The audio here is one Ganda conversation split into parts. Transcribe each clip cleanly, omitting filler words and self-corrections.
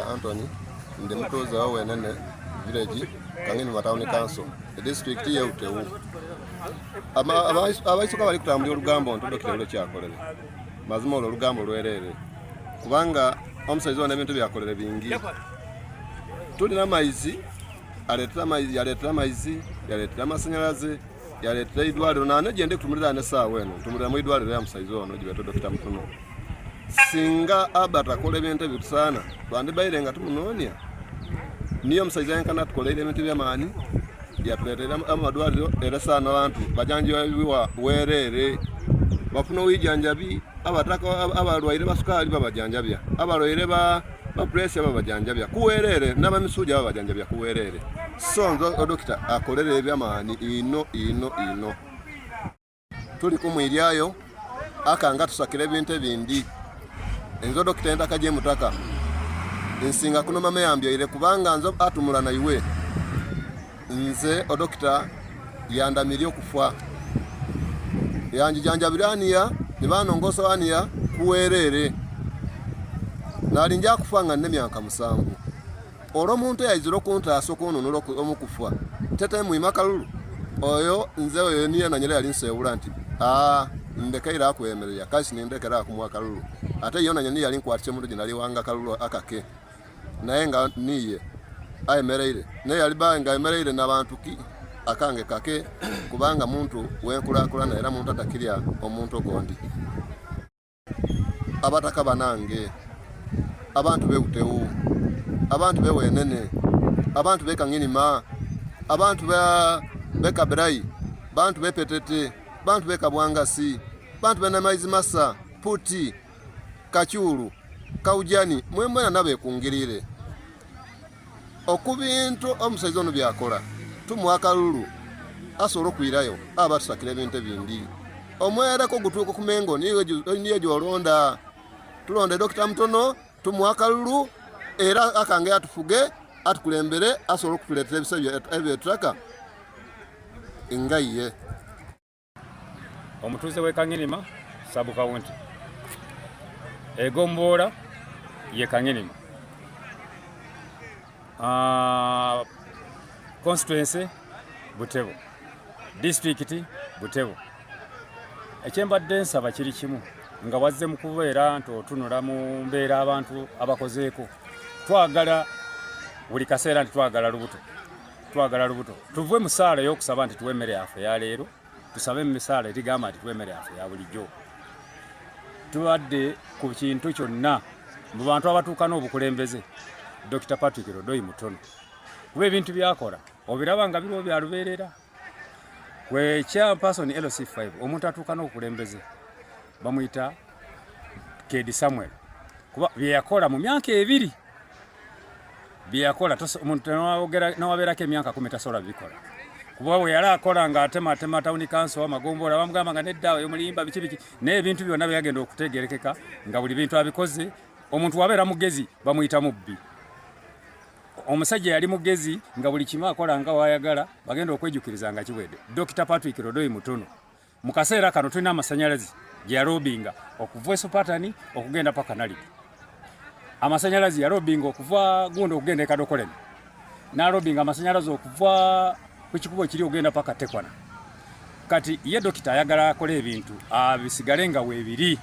Manda Anthony ndi mutoza wa wenene village Kangeni Town Council the district ya Utewu abaisuka bali kutambula olugambo ntodo kitalo kyakolere mazima olugambo lwerere kubanga omusaizo na bintu byakolere bingi tulina maizi aletera maizi yaletera amasanyalaze yaletera idwaliro nane gende kutumulira ne saa weno tumulira mu idwaliro ya musaizo ono jibeto Dr Mutono singa abata kole bintu bitusana bandi bayirenga tumunonya niyo musaizo yankana tukolere bintu byamani yatuletera amadwaliro era sana abantu bajanji wa werere bafuna wijanjabi abataka abalwaire basukali babajanjabya abalwaire ba pressure babajanjabya kuwerere n'abamisuja babajanjabya kuwerere sonzo dokita akolere ebyamani ino tuli kumwiryayo akanga tusakire bintu ebindi enzo dokita enda kaje mutaka insinga kuno mama yambye ile kubanga nzo atumula na iwe nze odokita yandamiri okufwa yanji janjabiraniya nibanongoso aniya kuwerere nali nja kufanga ne myaka musanvu oro muntu yayiziro kuntaso kununuro omukufwa tete muimakalulu oyo nze oyo niye nanyere yali nsewula nti ndekaira akwemerera kasi nindekera akumwakalulu ate yona nyani yali nkwatse mu jinali wanga kalulu akake naye nga niye ayemereire ne yali banga emereire nabantu ki akange kake kubanga muntu wenkula na era muntu atakirya omuntu gondi abataka banange abantu beutewu abantu bewenene abantu bekang'inima abantu bekabirai bantu bepetete bantu bekabwangasi bantu bena maizi masa puti kachuru kaujani mwembona nabe kungirire okubintu omusaizo no byakola tumwakalulu asoro kwirayo abatusakire bintu bindi omwera ko gutuko kumengo niyo jolonda tulonde Dr Mutono tumwakalulu era akange atufuge atukulembere asoro kutuletera ebisabyo ebyetraka ingaye omutuze we Kang'enima sabu county egombora ye Kang'enima constituency Butebo district Butebo ekyembadde nsaba kiri kimu nga wazze mu kubeera nti otunula mu mbeera abantu abakozeeko twagala buli kaseera nti twagala lubuto tuve mu saala y'okusaba nti tuwemere yaffe ya leero tusabe mu misaala etigamba nti tuwemere yaffe ya bulijjo tubadde ku kintu kyonna mu bantu abatuuka n'obukulembeze Dr Patrick Mutono kuba ebintu byakola obiraba nga biriwo byalubeerera kwe chairperson LC5 omuntu atuuka n'obukulembeze bamuyita Kedi Samuel kuba byakola mu myaka ebiri byakola omuntu nawabeerako emyaka 10 tasobola bikola kuba bwe yali akola nga atema town council amagombola bamugamba nga neddawe omulimba biki n'ebintu byonna byagenda okutegerekeka nga buli bintu abikoze omuntu wabeera mugezi bamuyita mubbi omusajja yali mugezi nga buli kimu akola nga wayagala bagenda okwejukiriza nga kiwedde Dr Patrick Mutono mu kaseera kano tulina amasanyalazi ya lobbyinga okuva Esopatani okugenda paka Nalidi amasanyalazi ya lobbyinga okuva gundo okugenda Kadokoleni na lobbyinga amasanyalazi okuva ku kikubo kiri okugenda paka Tekwana kati ye dokita ayagala akola ebintu abisigale nga weebiri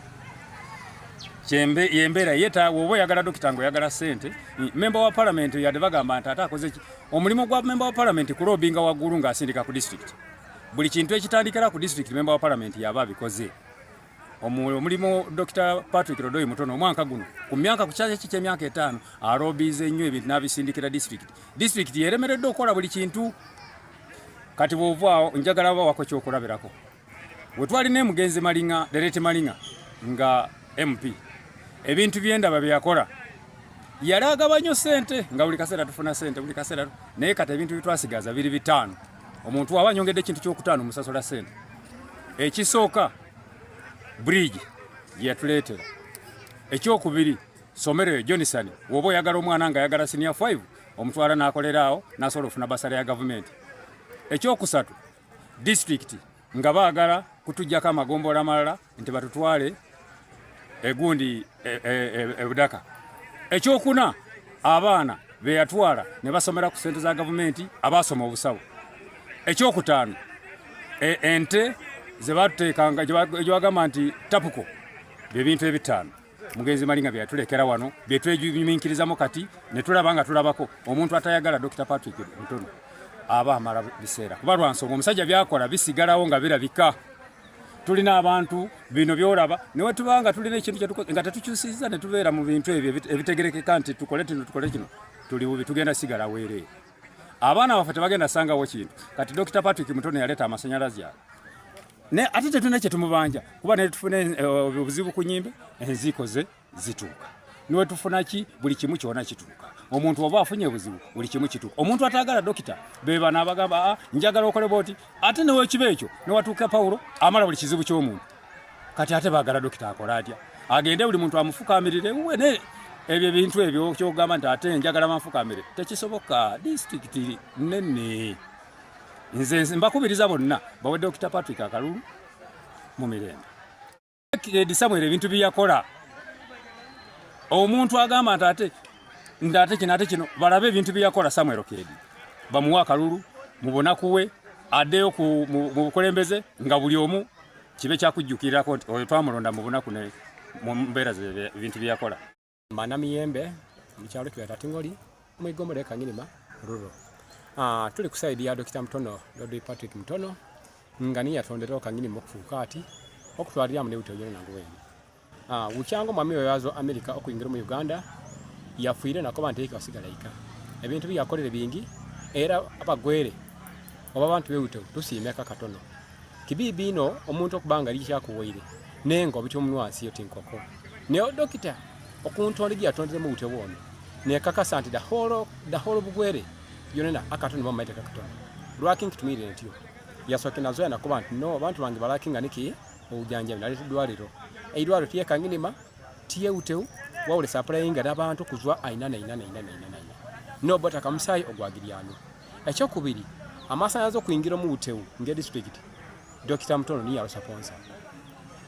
yembera yeta wobo yagala dokita ngo yagala sente member wa parliament yade bagamba nti atakoze omulimo gwa member wa parliament ku lobbyinga waggulu nga asindika ku district buli kintu ekitandikira ku district member wa parliament yaba bikoze omulimo Dr Patrick Mutono omwaka guno ku myaka ku kyaje kike myaka 5 arobize nnyo ebintu nabisindikira district yeremeredde okola buli kintu kati bovao njagala wako kyokulabirako wetwali ne mugenzi malinga derete malinga nga MP ebintu byenda babyakola yalaga banyo sente nga buli kaseera tufuna sente buli kaseera naye kati ebintu bitwasigaza biri bitano omuntu wabanyongedde kintu kyokutano musasola sente ekisooka bridge yatuletera ekyokubiri somero Johnson wobo yagala omwana nga yagala senior 5 omutwala nakoleraawo nasobola ofuna basale ya government ekyokusatu district nga baagala kutujjako amagombola amalala nti batutwale egundi ebudaka ekyokuna abaana be yatwala ne basomera ku sente za gavumenti abasoma obusawo. Ekyokutaano ente ze batuteekanga gye bagamba nti tapuko bye bintu ebitaano mugenzi Malinga bye yatulekera wano bye twejumiikirizamo kati ne tulaba nga tulabako omuntu atayagala Dr Patrick Mutono aba amala biseera kuba lwa nsonga omusajja byakola bisigalawo nga birabika. Tulina abantu bino byolaba newe tubanga tulina ekintu nga tetukyusiza ne tubeera mu bintu ebyo ebitegerekeka nti tukole kino tuli bubi tugenda sigala weere. Abaana baffe tebagenda sangawo kintu kati Dr Patrick Mutono yaleeta amasanyalazi ago ne ate tetulina kye tumubanja kuba ne tufune obuzibu ku nnyimbe enziiko ze zituuka. Niwe tufuna ki buli kimu kyona kituuka. Omuntu oba afunye obuzibu buli kimu kituuka. Omuntu atagala dokita beba n'abagamba njagala okole boti ate newe kibe ekyo ne watuuka Paulo amala buli kizibu ky'omuntu. Kati ate bagala dokita akola atya agende buli muntu amufukamirire we ne ebyo bintu ebyo kyogamba nti ate njagala mafukamire tekisoboka. District nene nze mbakubiriza bonna bawe Dr Patrick akalulu mu mirembe. Samuel ebintu byakola omuntu agamba nti ate ndate kino balabe ebintu byakola Samuel Kedi bamuwa akalulu mubona kuwe addeyo mu bukulembeze nga buli omu kibe kyakujjukirako oyo twamulonda mubona kune mu mbeera ebintu byakola. Mana miyembe mu kyalo ky'e Tatingoli mu igomero Kanyinima Rural. Tuli ku side ya Dr Mutono Lodoi Patrick Mutono nga niye yatondera Kanyinima okufuuka ati okutwalira mu lewuto yona nangoweni. Uchango mwami oyo yazo America okuyingira mu Uganda yafuire nako banteka osigala ika. Ebintu byakolere bingi era abagwere oba abantu bewuto tusiimeka katono. Kibibi ino omuntu okubanga lisha kuwoire nengo bityo munwansi yo tinkoko. Ne dokita okuntondegi yatondere mu buto bwono. Ne kakasa nti the whole bugwere yonena akatono mamaite kakatono. Lwaking to me ntyo. Yasoke nazo yana kuba nti no abantu bange balakinga niki obujanja binali tudwaliro. Eidwalo tiye Kanyinima tiye uteu wawule supplying abantu kuzwa ainana. No bota kamusai ogwagiryano. Ekyokubiri amasanyazo kuyingira mu uteu nge district Dr Mutono ni yalo sponsor.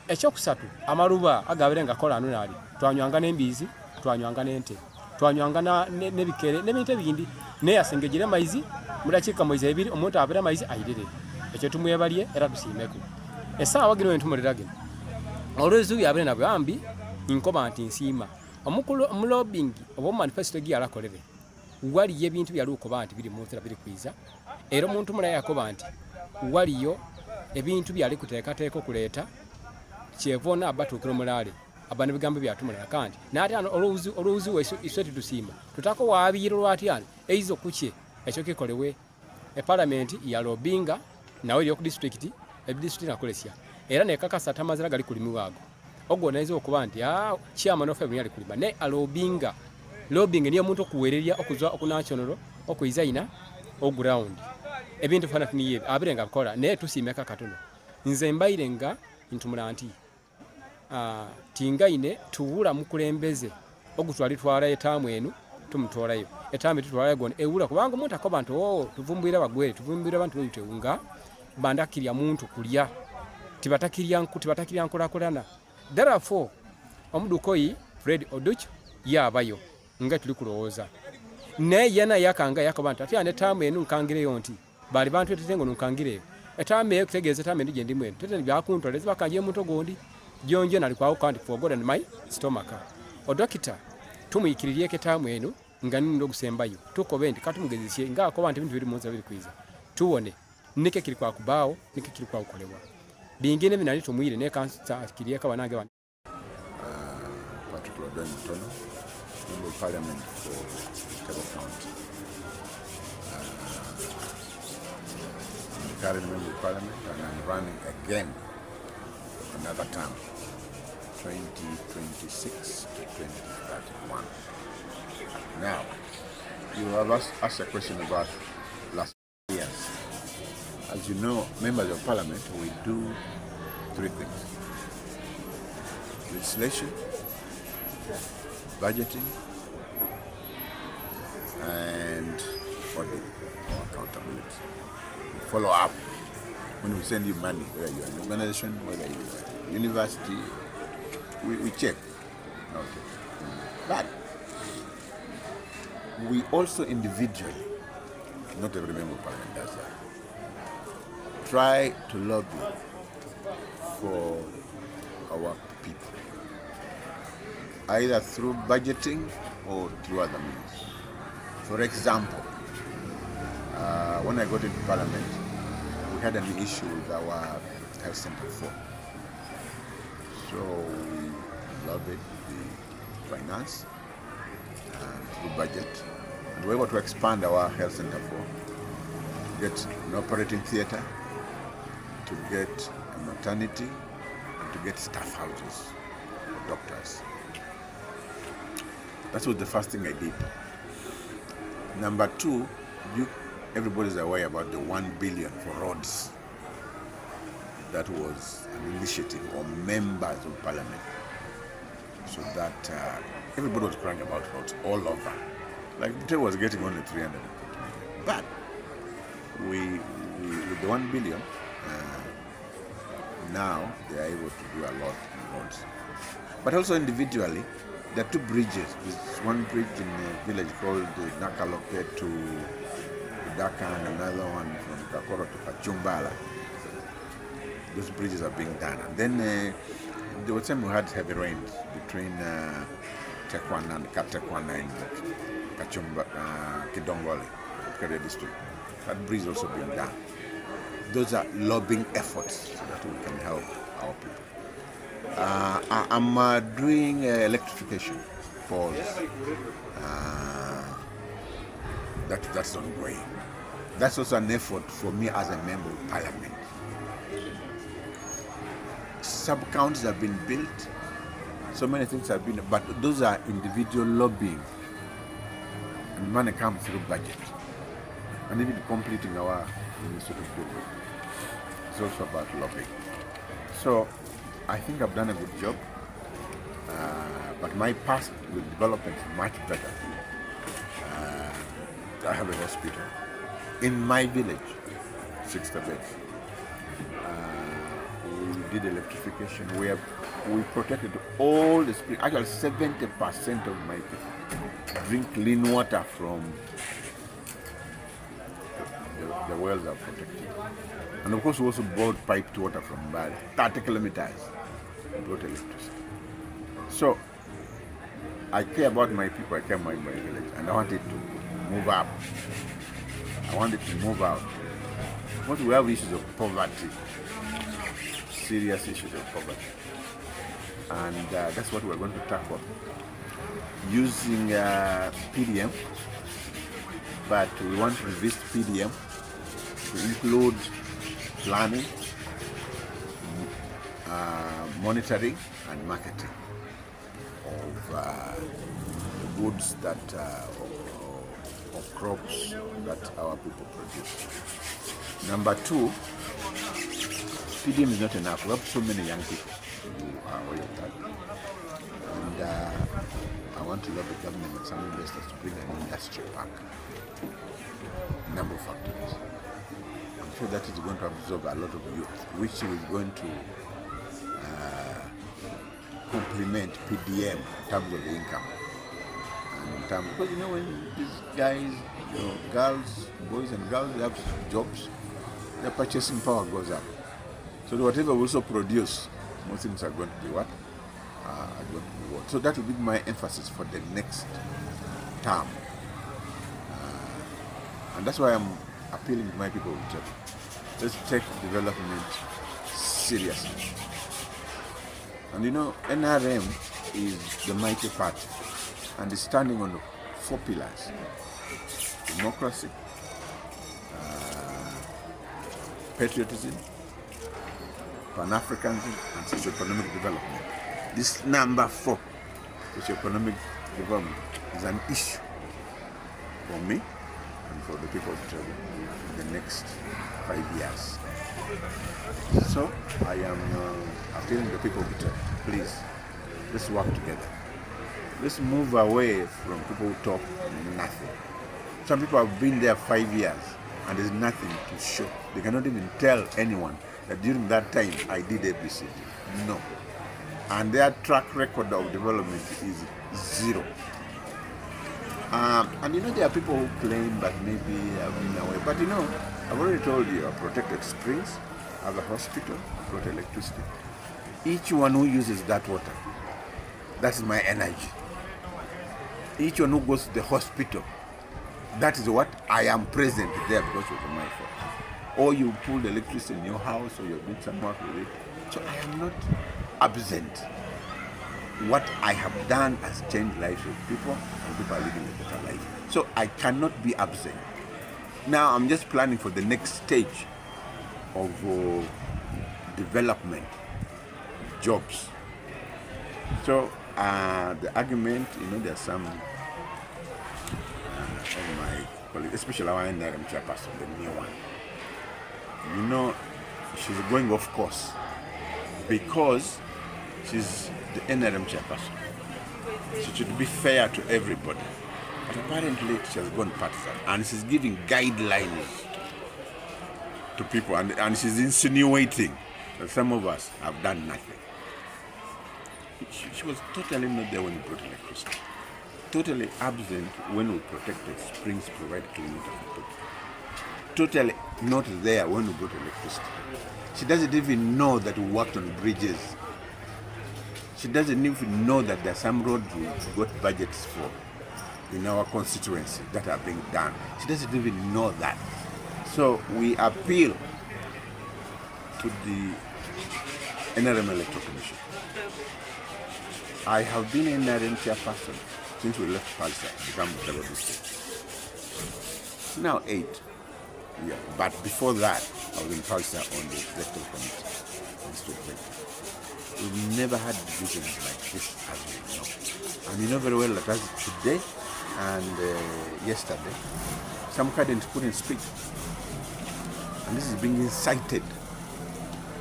Ekyokusatu amaruba agaberenga kola nunali twanywanga n'embizi twanywanga n'ente twanywanga n'ebikere n'ebintu ebindi ne yasengejire maizi mulakika moizi ebiri omuntu abera maizi ayirire. Ekyo tumwebalye era tusiimeko. Esawa gino entumulirage olwezu yabere nabyo ambi inkoba nti nsiima omukulu omulobing obo manifesto gi alakolere wali ebintu byali ukoba nti biri muntera biri kwiza era omuntu mulaya yakoba nti waliyo ebintu byali kuteekateeka okuleeta kyevona abatukiro mulale abana bigambo byatumulala kandi nati ano olwuzi isweti tusiima tutako waabiro lwati eizo kuche ekyo kikolewe parliament ya lobinga nawe yo ku district nakolesya era nekakasa tamazira gali kuli miwago ogwo naizo okuba nti chairman of yali kulima ne alobinga lobbying niyo muntu okuwereria okuzwa okunational okuizaina ground ebintu fana tiniye abirenga kola ne tusimeka katono nze mbairenga intumulanti tingaine tuwula mukulembeze ogutwali twala etamu enu tumutolayo etamu tutwala gone ewula kubanga omuntu akoba nti tuvumbuira bagwere tuvumbira abantu beyuteunga bandakirya muntu kulya tibatakirya nkolakolana. Therefore omudukoyi Fred Oduch yabayo nga tuli kulowooza ne yana yakanga yakobantu ati ane tamu enu nkangire yonti bali bantu etengo nkangire etamu ekutegeeza tamu ndi gyendi mwenu tete byakuntoleza bakanje muntu gondi jonje nali kwawo kandi for God and my stomach odokita tumuyikiririe ketamu enu nga nindo gusembayo tukobe ndi katumugezisye nga akoba nti bintu biri munza biri kwiza tuone nike kiri kwa kubao nike kiri kwa ukolewa bingine binali tumuyire ne kansa akiriye kabanage bana Patrick Mutono, Member of Parliament for Butebo County. I'm the current Member of Parliament and I'm running again for another term, 2026 to 2031. Now, you have asked a question about last years. As you know, Members of Parliament, we do three things: legislation, budgeting, and audit or accountability. We follow up when we send you money, whether you're an organization, whether you're a university, we check. Okay. But we also individually, not every member of parliament does that, try to lobby for our people, either through budgeting or through other means. For example, when I got into parliament, we had an issue with our health center 4. So we lobbied the finance through budget, and we were able to expand our health center 4, to get an operating theater, to get a maternity, and to get staff houses for doctors. That was the first thing I did. Number 2, everybody's aware about the 1 billion for roads. That was an initiative of members of parliament, so that everybody was crying about roads all over. Like Butebo was getting only 300 million. But with the 1 billion, now they are able to do a lot in roads. But also individually, there are 2 bridges. There's one bridge in a village called Nakalope to Dhaka, and another one from Kakoro to Kachumbala. Those bridges are being done. And then there was time we had heavy rains between Tekwana and Katekwana in Kachumba, Kidongole, Kere district. That bridge is also being done. Those are lobbying efforts so that we can help our people. I'm doing electrification poles. That's ongoing. That's also an effort for me as a member of parliament. Sub-counties have been built, so many things have been, but those are individual lobbying, and money comes through budget. And even completing our administrative building, it's also about lobbying. So I think I've done a good job, but my past with development is much better. I have a hospital in my village, 60 beds. We did electrification. We protected all the springs. Actually, 70% of my people drink clean water from the wells are protected. And of course, we also brought piped water from Bali, 30 kilometers, brought electricity. So I care about my people, I care about my village, and I wanted to move up. I wanted to move out. Because we have issues of poverty, serious issues of poverty. And that's what we're going to tackle using PDM, but we want to revisit PDM to include planning, monitoring and marketing of the goods that of crops that our people produce. Number 2, PDM is not enough. We have so many young people who are aware of that. And I want to lobby government and some investors to bring an industry park. Number of factories. I'm sure that is going to absorb a lot of youth, which is going to complement PDM in terms of income. And in terms, because when these guys, girls, boys and girls, they have jobs, their purchasing power goes up. So whatever we also produce, most things are going to be what? Are going to be what? So that will be my emphasis for the next term. And that's why I'm appealing to my people. Let's take development seriously. And NRM is the mighty party, and is standing on 4 pillars: democracy, patriotism, Pan-Africanism, and socio-economic development. This number 4, socio-economic development, is an issue for me and for the people of Butebo in the next 5 years. So I am appealing to the people of Butebo, please, let's work together. Let's move away from people who talk nothing. Some people have been there 5 years and there's nothing to show. They cannot even tell anyone that during that time I did ABCD. No. And their track record of development is 0. And there are people who claim that maybe I've been away. But I've already told you, I protected springs, I have a hospital, brought electricity. Each one who uses that water, that's my energy. Each one who goes to the hospital, that is what I am present there because it was my fault. Or you pull the electricity in your house, or you did some work with it. So I am not absent. What I have done has changed lives of people, and people are living a better life. So I cannot be absent. Now I'm just planning for the next stage of development, jobs. So the argument, there are some of my colleagues, especially our NRM chairperson, the new one. She's going off course because she's the NRM chairperson. She should be fair to everybody. But apparently she has gone partisan and she's giving guidelines to people and she's insinuating that some of us have done nothing. She was totally not there when we brought electricity. Totally absent when we protected springs, provide clean water for people. Totally not there when we brought electricity. She doesn't even know that we worked on bridges. She doesn't even know that there are some roads we got budgets for in our constituency that are being done. She doesn't even know that. So we appeal to the NRM Electoral Commission. I have been an NRM chairperson since we left Palisa to become Butebo district. Now 8. Yeah, but before that, I was in Palisa on the electoral committee. We've never had divisions like this as we know. And you know very well that as today and yesterday, some couldn't speak. And this is being incited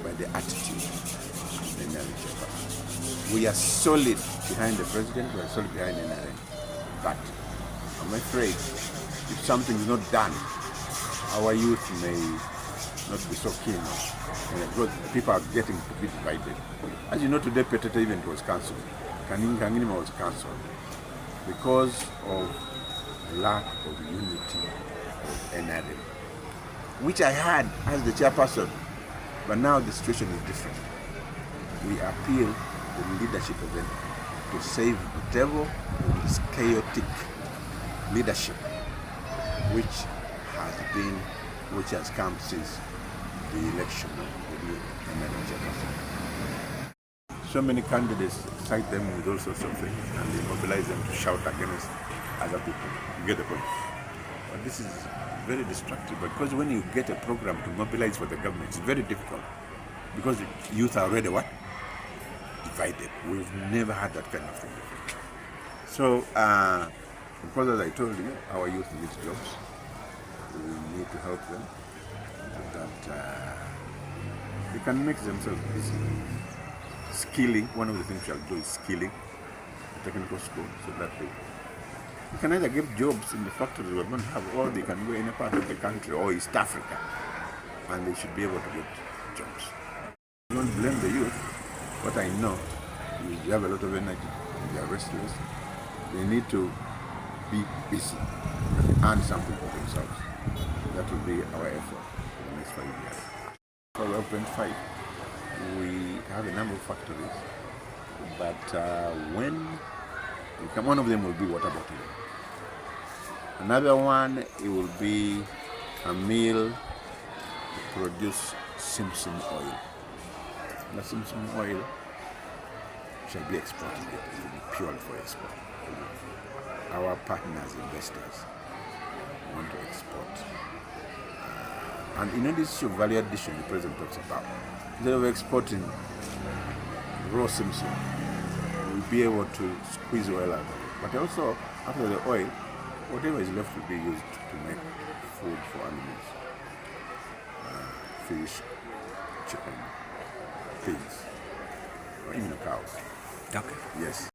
by the attitude of the NRM chairperson. We are solid behind the president, we are solid behind the NRM. But I'm afraid if something is not done, our youth may not be so keen because people are getting to be divided. As you know, today Petete event was cancelled. Kangima was cancelled because of lack of unity of NRM, which I had as the chairperson, but now the situation is different. We appeal to the leadership of NRM to save Butebo from this chaotic leadership, which has come since the election of the NRM chairperson. So many candidates cite them with all sorts of things and they mobilize them to shout against other people. You get the point. But this is very destructive because when you get a program to mobilize for the government, it's very difficult because the youth are already what? Divided. We've never had that kind of thing before. So, because as I told you, our youth need jobs. We need to help them so that they can make themselves busy. Skilling, one of the things we shall do is skilling the technical school so that they can either give jobs in the factories we don't have, or they can go in a part of the country or East Africa and they should be able to get jobs. I don't blame the youth, but I know they have a lot of energy, they are restless, they need to be busy and earn something for themselves. That will be our effort for the next 5 years. For open 5, we have a number of factories, but one of them will be water bottling. Another one, it will be a mill to produce Simpson oil. The Simpson oil shall be exported. It will be purely for export. Our partners, investors, want to export. And this issue of value addition the president talks about, instead of exporting raw Simpson, we'll be able to squeeze oil out of it. But also, after the oil, whatever is left will be used to make food for animals. Fish, chicken, pigs, or even cows. Okay. Yes.